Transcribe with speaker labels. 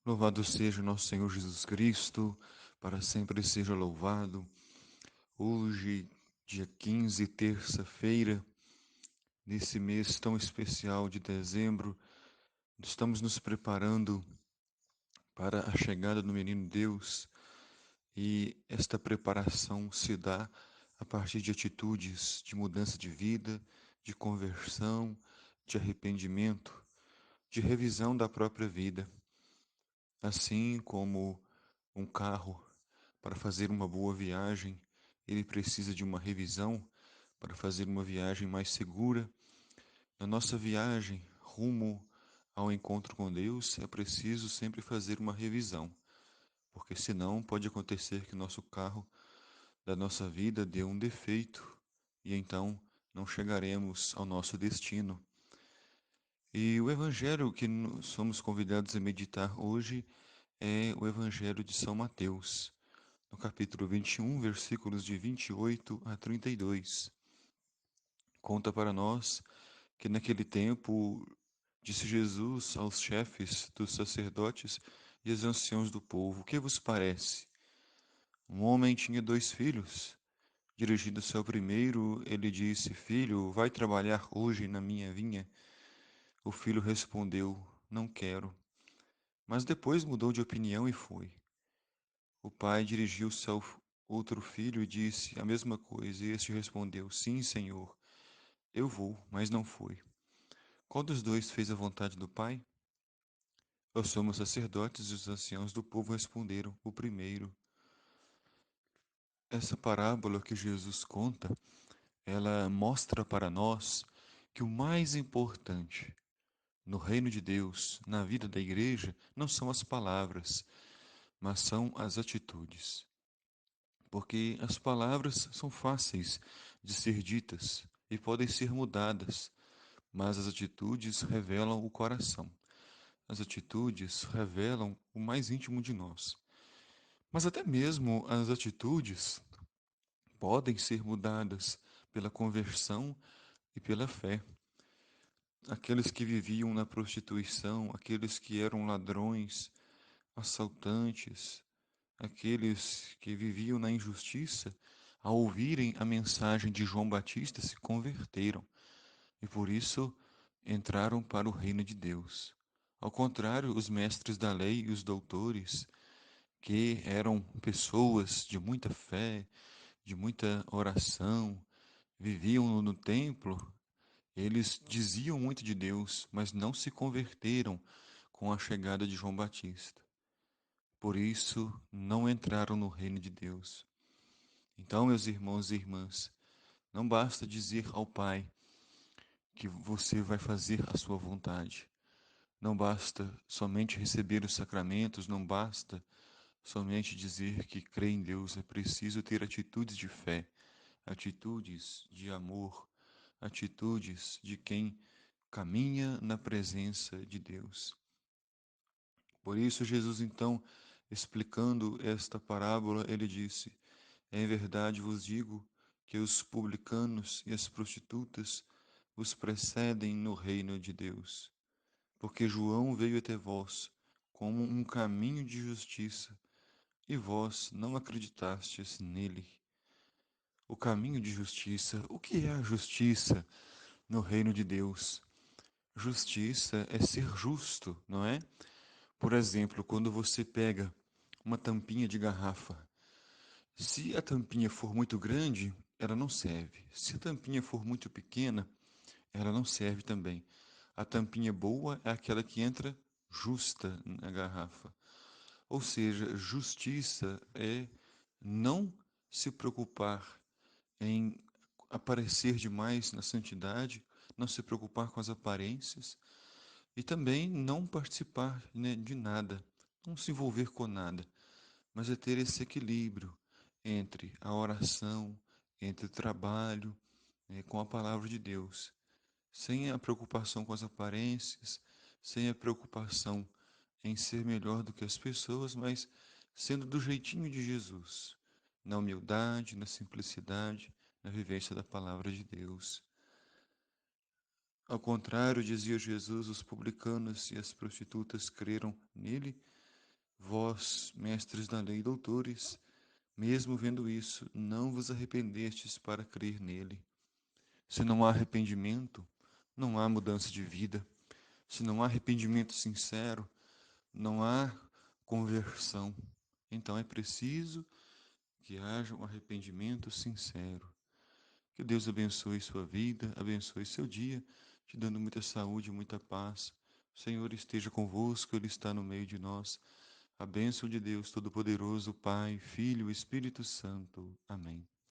Speaker 1: Louvado seja nosso Senhor Jesus Cristo, para sempre seja louvado. Hoje, dia 15, terça-feira, nesse mês tão especial de dezembro, estamos nos preparando para a chegada do Menino Deus e esta preparação se dá a partir de atitudes de mudança de vida, de conversão, de arrependimento, de revisão da própria vida. Assim como um carro, para fazer uma boa viagem, ele precisa de uma revisão para fazer uma viagem mais segura. Na nossa viagem rumo ao encontro com Deus, é preciso sempre fazer uma revisão, porque senão pode acontecer que o nosso carro da nossa vida dê um defeito e então não chegaremos ao nosso destino. E o evangelho que somos convidados a meditar hoje é o evangelho de São Mateus, no capítulo 21, versículos de 28 a 32. Conta para nós que naquele tempo disse Jesus aos chefes dos sacerdotes e aos anciãos do povo: O que vos parece? Um homem tinha 2 filhos. Dirigindo-se ao primeiro, ele disse: Filho, vai trabalhar hoje na minha vinha? O filho respondeu: Não quero. Mas depois mudou de opinião e foi. O pai dirigiu-se ao outro filho e disse a mesma coisa, e este respondeu: Sim, senhor, eu vou, mas não foi. Qual dos dois fez a vontade do pai? Os sumos sacerdotes e os anciãos do povo responderam: O primeiro. Essa parábola que Jesus conta, ela mostra para nós que o mais importante no reino de Deus, na vida da igreja, não são as palavras, mas são as atitudes. Porque as palavras são fáceis de ser ditas e podem ser mudadas, mas as atitudes revelam o coração. As atitudes revelam o mais íntimo de nós. Mas até mesmo as atitudes podem ser mudadas pela conversão e pela fé. Aqueles que viviam na prostituição, aqueles que eram ladrões, assaltantes, aqueles que viviam na injustiça, ao ouvirem a mensagem de João Batista, se converteram e por isso entraram para o reino de Deus. Ao contrário, os mestres da lei e os doutores, que eram pessoas de muita fé, de muita oração, viviam no templo, eles diziam muito de Deus, mas não se converteram com a chegada de João Batista. Por isso, não entraram no reino de Deus. Então, meus irmãos e irmãs, não basta dizer ao Pai que você vai fazer a sua vontade. Não basta somente receber os sacramentos, não basta somente dizer que crê em Deus. É preciso ter atitudes de fé, atitudes de amor, atitudes de quem caminha na presença de Deus. Por isso, Jesus, então, explicando esta parábola, ele disse: Em verdade vos digo que os publicanos e as prostitutas os precedem no reino de Deus. Porque João veio até vós como um caminho de justiça, e vós não acreditastes nele. O caminho de justiça. O que é a justiça no reino de Deus? Justiça é ser justo, não é? Por exemplo, quando você pega uma tampinha de garrafa, se a tampinha for muito grande, ela não serve. Se a tampinha for muito pequena, ela não serve também. A tampinha boa é aquela que entra justa na garrafa. Ou seja, justiça é não se preocupar em aparecer demais na santidade, não se preocupar com as aparências e também não participar, né, de nada, não se envolver com nada, mas é ter esse equilíbrio entre a oração, entre o trabalho, com a palavra de Deus, sem a preocupação com as aparências, sem a preocupação em ser melhor do que as pessoas, mas sendo do jeitinho de Jesus, na humildade, na simplicidade, na vivência da palavra de Deus. Ao contrário, dizia Jesus, os publicanos e as prostitutas creram nele Vós, mestres da lei e doutores, mesmo vendo isso, não vos arrependestes para crer nele. Se não há arrependimento, não há mudança de vida. Se não há arrependimento sincero, não há conversão. Então é preciso que haja um arrependimento sincero. Que Deus abençoe sua vida, abençoe seu dia, te dando muita saúde, muita paz. O Senhor esteja convosco, Ele está no meio de nós. A bênção de Deus Todo-Poderoso, Pai, Filho e Espírito Santo. Amém.